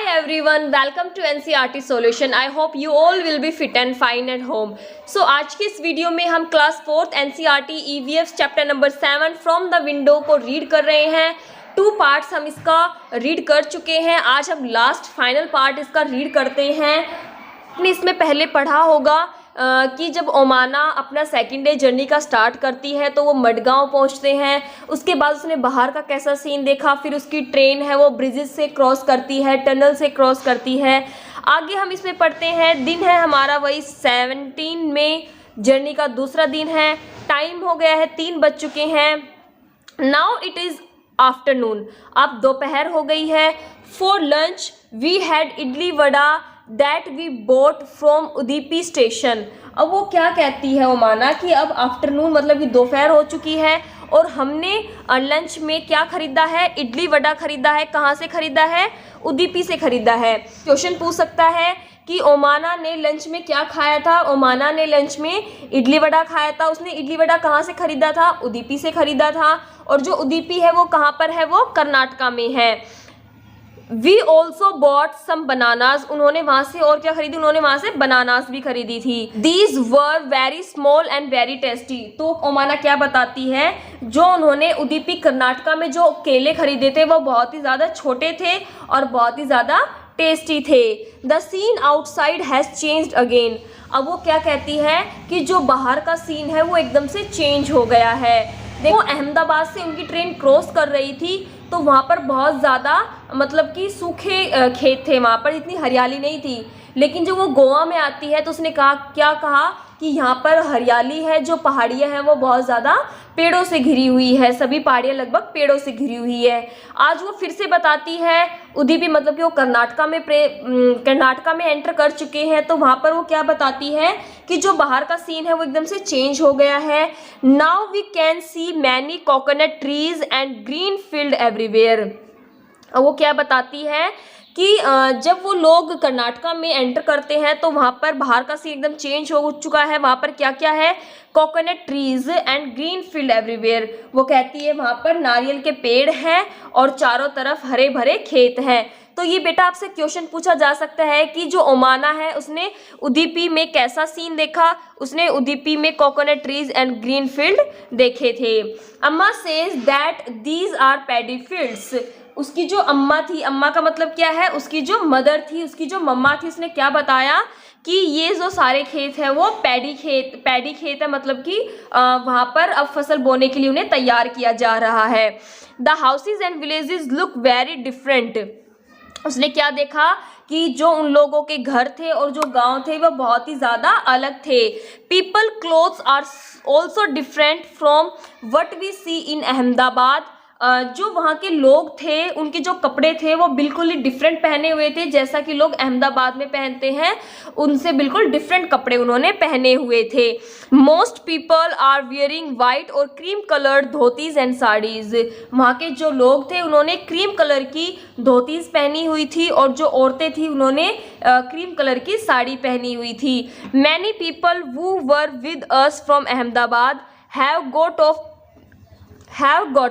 Hi everyone, welcome to NCERT Solution. I hope you all will be fit and fine at home. So आज की इस video में हम class 4th NCERT EVS chapter number 7 from the window को read कर रहे हैं। 2 parts हम इसका रीड कर चुके हैं। आज हम लास्ट फाइनल पार्ट इसका रीड करते हैं। आपने इसमें पहले पढ़ा होगा कि जब ओमाना अपना सेकेंड डे जर्नी का स्टार्ट करती है तो वो मडगांव पहुंचते हैं। उसके बाद उसने बाहर का कैसा सीन देखा, फिर उसकी ट्रेन है वो ब्रिजेस से क्रॉस करती है, टनल से क्रॉस करती है। आगे हम इसमें पढ़ते हैं। दिन है हमारा वही 17 में जर्नी का दूसरा दिन है। टाइम हो गया है 3 बज चुके हैं। नाउ इट इज़ आफ्टरनून, अब दोपहर हो गई है। For lunch we had idli vada that we bought from Udupi station. अब वो क्या कहती है ओमाना कि अब आफ्टरनून मतलब कि दोपहर हो चुकी है और हमने लंच में क्या खरीदा है, इडली वड़ा खरीदा है। कहाँ से खरीदा है? उदीपी से खरीदा है। क्वेश्चन पूछ सकता है कि ओमाना ने लंच में क्या खाया था। ओमाना ने लंच में इडली वड़ा खाया था। उसने इडली वड़ा कहाँ से खरीदा था? उदीपी से खरीदा था। और जो उदीपी है वो कहाँ पर है? वो कर्नाटका में है। We also bought some bananas, उन्होंने वहां से और क्या खरीदी? उन्होंने वहां से बनानास भी खरीदी थी। These were very small and very tasty. तो ओमाना क्या बताती है, जो उन्होंने उदीपी कर्नाटका में जो केले खरीदे थे वो बहुत ही ज़्यादा छोटे थे और बहुत ही ज़्यादा टेस्टी थे। The scene outside has changed again. अब वो क्या कहती है कि जो बाहर का सीन है वो एकदम से चेंज हो गया है। देखो अहमदाबाद से उनकी ट्रेन क्रॉस कर रही थी तो वहाँ पर बहुत ज़्यादा मतलब कि सूखे खेत थे, वहाँ पर इतनी हरियाली नहीं थी। लेकिन जब वो गोवा में आती है तो उसने क्या कहा कि यहाँ पर हरियाली है, जो पहाड़ियाँ हैं वो बहुत ज़्यादा पेड़ों से घिरी हुई है, सभी पहाड़ियाँ लगभग पेड़ों से घिरी हुई है। आज वो फिर से बताती है उदीपी मतलब कि वो कर्नाटका में एंटर कर चुके हैं। तो वहाँ पर वो क्या बताती है कि जो बाहर का सीन है वो एकदम से चेंज हो गया है। Now we can see many coconut trees and green field everywhere. वो क्या बताती है कि जब वो लोग कर्नाटका में एंटर करते हैं तो वहाँ पर बाहर का सीन एकदम चेंज हो चुका है। वहाँ पर क्या क्या है? Coconut trees and green field everywhere. वो कहती है वहाँ पर नारियल के पेड़ हैं और चारों तरफ हरे भरे खेत हैं। तो ये बेटा आपसे क्वेश्चन पूछा जा सकता है कि जो ओमाना है उसने उदीपी में कैसा सीन देखा? उसने उदीपी में coconut trees and green field देखे थे। Amma says that these are paddy fields. उसकी जो अम्मा थी, अम्मा का मतलब क्या है? उसकी जो मदर थी, उसकी जो मम्मा थी, उसने क्या बताया कि ये जो सारे खेत है वो पैडी खेत है, मतलब कि वहाँ पर अब फसल बोने के लिए उन्हें तैयार किया जा रहा है। The houses and villages look very different. उसने क्या देखा कि जो उन लोगों के घर थे और जो गांव थे वो बहुत ही ज़्यादा अलग थे। People clothes are also different from what we see in Ahmedabad. जो वहाँ के लोग थे उनके जो कपड़े थे वो बिल्कुल ही डिफरेंट पहने हुए थे, जैसा कि लोग अहमदाबाद में पहनते हैं उनसे बिल्कुल डिफरेंट कपड़े उन्होंने पहने हुए थे। Most people are wearing white और cream coloured dhotis and saris. वहाँ के जो लोग थे उन्होंने क्रीम कलर की धोतीज पहनी हुई थी और जो औरतें थी उन्होंने क्रीम कलर की साड़ी पहनी हुई थी। Many people who were with us from Ahmedabad have got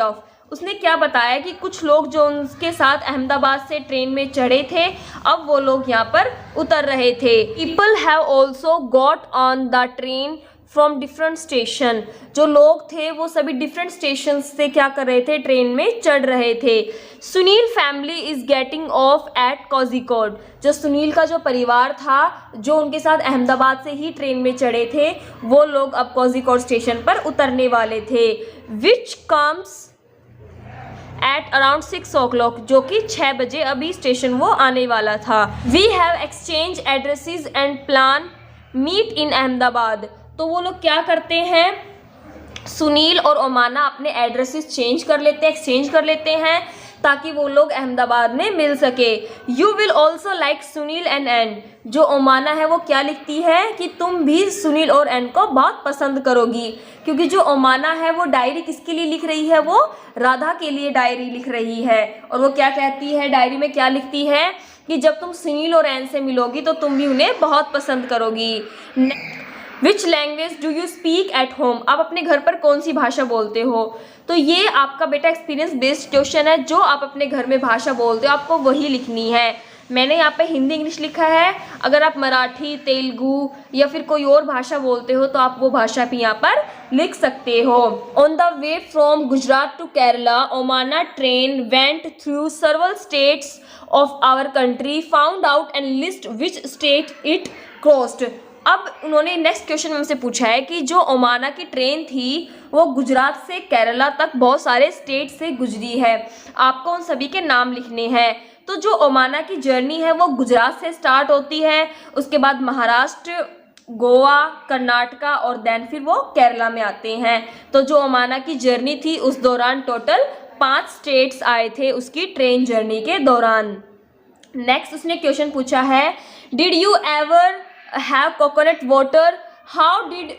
off. उसने क्या बताया कि कुछ लोग जो उनके साथ अहमदाबाद से ट्रेन में चढ़े थे अब वो लोग यहाँ पर उतर रहे थे। People have also got on the train from different station. जो लोग थे वो सभी डिफरेंट स्टेशन से क्या कर रहे थे? ट्रेन में चढ़ रहे थे। Sunil family is getting off at Kozhikode. जो सुनील का जो परिवार था जो उनके साथ अहमदाबाद से ही ट्रेन में चढ़े थे वो लोग अब कोझिकोड स्टेशन पर उतरने वाले थे। Which comes at around 6 o'clock, जो कि 6 बजे अभी स्टेशन वो आने वाला था। We have exchange addresses and plan meet in Ahmedabad. तो वो लोग क्या करते हैं, सुनील और ओमाना अपने एड्रेसेस एक्सचेंज कर लेते हैं ताकि वो लोग अहमदाबाद में मिल सके। You will also like Sunil and Ann. जो ओमाना है वो क्या लिखती है कि तुम भी सुनील और एन को बहुत पसंद करोगी, क्योंकि जो ओमाना है वो डायरी किसके लिए लिख रही है? वो राधा के लिए डायरी लिख रही है। और वो क्या कहती है डायरी में, क्या लिखती है कि जब तुम सुनील और एन से मिलोगी तो तुम भी उन्हें बहुत पसंद करोगी। Which language do you speak at home. आप अपने घर पर कौन सी भाषा बोलते हो? तो ये आपका बेटा एक्सपीरियंस बेस्ड क्वेश्चन है। जो आप अपने घर में भाषा बोलते हो आपको वही लिखनी है। मैंने यहाँ पे हिंदी इंग्लिश लिखा है, अगर आप मराठी, तेलुगु या फिर कोई और भाषा बोलते हो तो आप वो भाषा भी यहाँ पर लिख सकते हो। On the way from Gujarat to Kerala, Omana train went through several states of our country, found out and list which state it crossed। अब उन्होंने नेक्स्ट क्वेश्चन में हमसे पूछा है कि जो ओमाना की ट्रेन थी वो गुजरात से केरला तक बहुत सारे स्टेट से गुजरी है, आपको उन सभी के नाम लिखने हैं। तो जो ओमाना की जर्नी है वो गुजरात से स्टार्ट होती है, उसके बाद महाराष्ट्र, गोवा, कर्नाटका और देन फिर वो केरला में आते हैं। तो जो ओमाना की जर्नी थी उस दौरान टोटल 5 स्टेट्स आए थे उसकी ट्रेन जर्नी के दौरान। नेक्स्ट उसने क्वेश्चन पूछा है, did you ever have coconut water, how did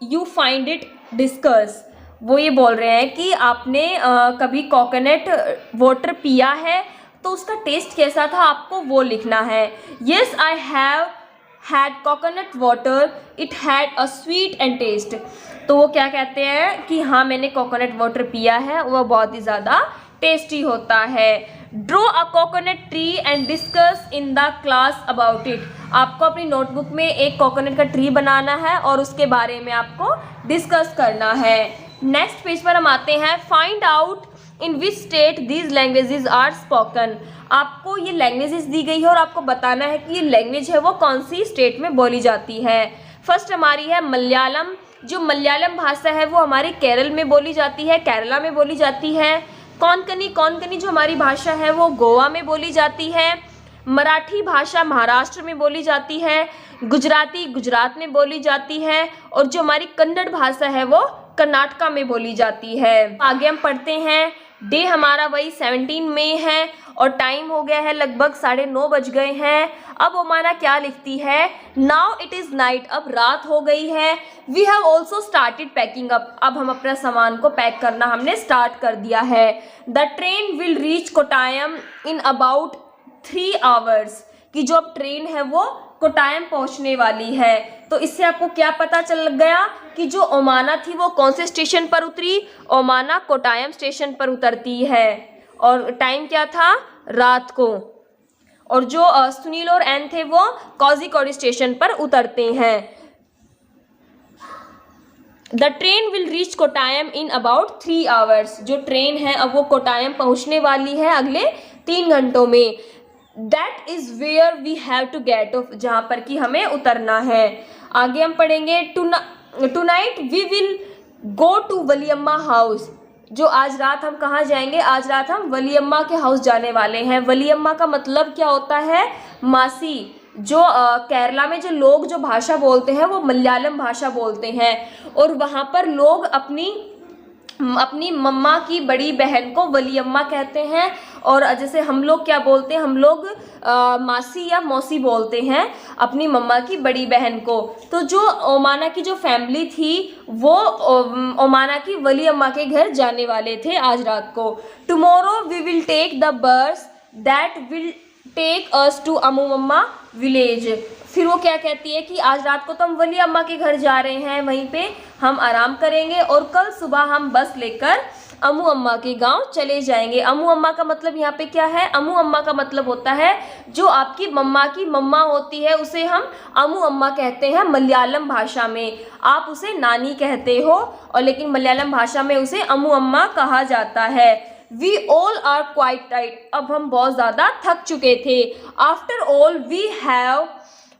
you find it discuss. वो ये बोल रहे हैं कि आपने कभी कोकोनट वाटर पिया है तो उसका टेस्ट कैसा था, आपको वो लिखना है। Yes I have had coconut water, it had a sweet and taste. तो वो क्या कहते हैं कि हाँ मैंने कोकोनट वाटर पिया है, वह बहुत ही ज़्यादा टेस्टी होता है। Draw a coconut tree and discuss in the class about it. आपको अपनी नोटबुक में एक कोकोनट का ट्री बनाना है और उसके बारे में आपको डिस्कस करना है। नेक्स्ट पेज पर हम आते हैं, find out in which state these languages are spoken. आपको ये लैंग्वेजेस दी गई है और आपको बताना है कि ये लैंग्वेज है वो कौन सी स्टेट में बोली जाती है। फर्स्ट हमारी है मलयालम। जो मलयालम भाषा है वो हमारे केरल में बोली जाती है, केरला में बोली जाती है। कोंकणी जो हमारी भाषा है वो गोवा में बोली जाती है। मराठी भाषा महाराष्ट्र में बोली जाती है। गुजराती गुजरात में बोली जाती है और जो हमारी कन्नड़ भाषा है वो कर्नाटका में बोली जाती है। आगे हम पढ़ते हैं, डे हमारा वही 17 मई है और टाइम हो गया है लगभग 9:30 बज गए हैं। अब ओमाना क्या लिखती है, नाउ इट इज़ नाइट, अब रात हो गई है। We have also started packing up, अब हम अपना सामान को पैक करना हमने स्टार्ट कर दिया है। The train will reach Kottayam in about 3 hours, कि जो अब ट्रेन है वो कोटायम पहुंचने वाली है। तो इससे आपको क्या पता चल गया कि जो ओमाना थी वो कौन से स्टेशन पर उतरी, ओमाना कोटायम स्टेशन पर उतरती है और टाइम क्या था, रात को। और जो सुनील और एन थे वो कोझिकोड स्टेशन पर उतरते हैं। The train will reach Kottayam in about 3 hours, जो ट्रेन है अब वो कोटायम पहुंचने वाली है अगले 3 घंटों में। That is where we have to get off, जहाँ पर कि हमें उतरना है। आगे हम पढ़ेंगे, tonight we will go to Valiyamma house, जो आज रात हम कहाँ जाएंगे, आज रात हम वलियम्मा के हाउस जाने वाले हैं। वलियम्मा का मतलब क्या होता है, मासी। जो केरला में जो लोग जो भाषा बोलते हैं वो मलयालम भाषा बोलते हैं और वहाँ पर लोग अपनी मम्मा की बड़ी बहन को वलियम्मा कहते हैं। और जैसे हम लोग क्या बोलते हैं, हम लोग मासी या मौसी बोलते हैं अपनी मम्मा की बड़ी बहन को। तो जो ओमाना की जो फैमिली थी वो ओमाना की वलियम्मा के घर जाने वाले थे आज रात को। Tomorrow we will take the bus that will take us to Ammumma village. फिर वो क्या कहती है कि आज रात को तो हम वलियम्मा के घर जा रहे हैं, वहीं पे हम आराम करेंगे और कल सुबह हम बस लेकर अमू अम्मा के गांव चले जाएंगे। अमू अम्मा का मतलब यहाँ पे क्या है, अमू अम्मा का मतलब होता है जो आपकी मम्मा की मम्मा होती है उसे हम अमू अम्मा कहते हैं मलयालम भाषा में। आप उसे नानी कहते हो और लेकिन मलयालम भाषा में उसे अमू अम्मा कहा जाता है। वी ऑल आर क्वाइट टाइट, अब हम बहुत ज़्यादा थक चुके थे। After all we have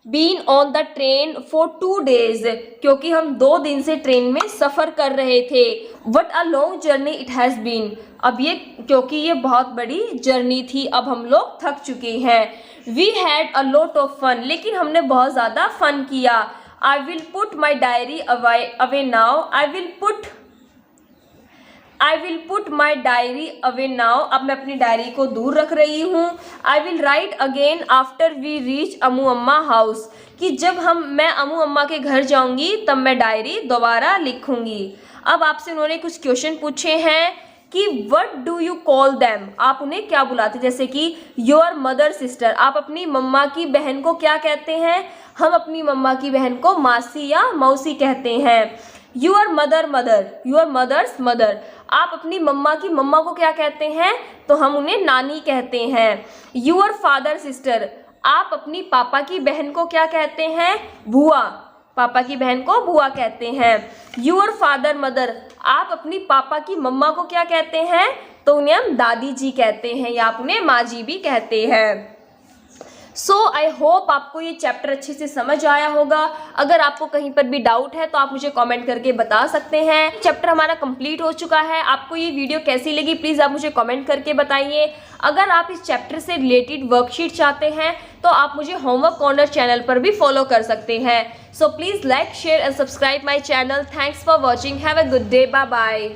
been on the train for 2 days, क्योंकि हम 2 दिन से ट्रेन में सफ़र कर रहे थे। What a long journey it has been, अब ये क्योंकि ये बहुत बड़ी जर्नी थी अब हम लोग थक चुके हैं। We had a lot of fun, लेकिन हमने बहुत ज़्यादा फन किया। I will put my diary away now, I will put my diary away now, अब मैं अपनी डायरी को दूर रख रही हूँ। I will write again after we reach Ammu Amma house, कि जब मैं अमू अम्मा के घर जाऊँगी तब मैं डायरी दोबारा लिखूँगी। अब आपसे उन्होंने कुछ क्वेश्चन पूछे हैं कि what do you call them, आप उन्हें क्या बुलाते, जैसे कि योर मदर सिस्टर, आप अपनी मम्मा की बहन को क्या कहते हैं, हम अपनी मम्मा की बहन को मासी या मौसी कहते हैं। Your mother mother, your mother's mother. आप अपनी मम्मा की मम्मा को क्या कहते हैं? तो हम उन्हें नानी कहते हैं। योर फादर सिस्टर, आप अपनी पापा की बहन को क्या कहते हैं? बुआ। पापा की बहन को बुआ कहते हैं। योर फादर मदर, आप अपनी पापा की मम्मा को क्या कहते हैं? तो उन्हें हम दादी जी कहते हैं या आप उन्हें माँ जी भी कहते हैं। सो आई होप आपको ये चैप्टर अच्छे से समझ आया होगा। अगर आपको कहीं पर भी डाउट है तो आप मुझे कमेंट करके बता सकते हैं। चैप्टर हमारा कंप्लीट हो चुका है। आपको ये वीडियो कैसी लगी प्लीज़ आप मुझे कमेंट करके बताइए। अगर आप इस चैप्टर से रिलेटेड वर्कशीट चाहते हैं तो आप मुझे होमवर्क कॉर्नर चैनल पर भी फॉलो कर सकते हैं। So please like share and subscribe my channel. Thanks for watching. Have a good day. Bye bye.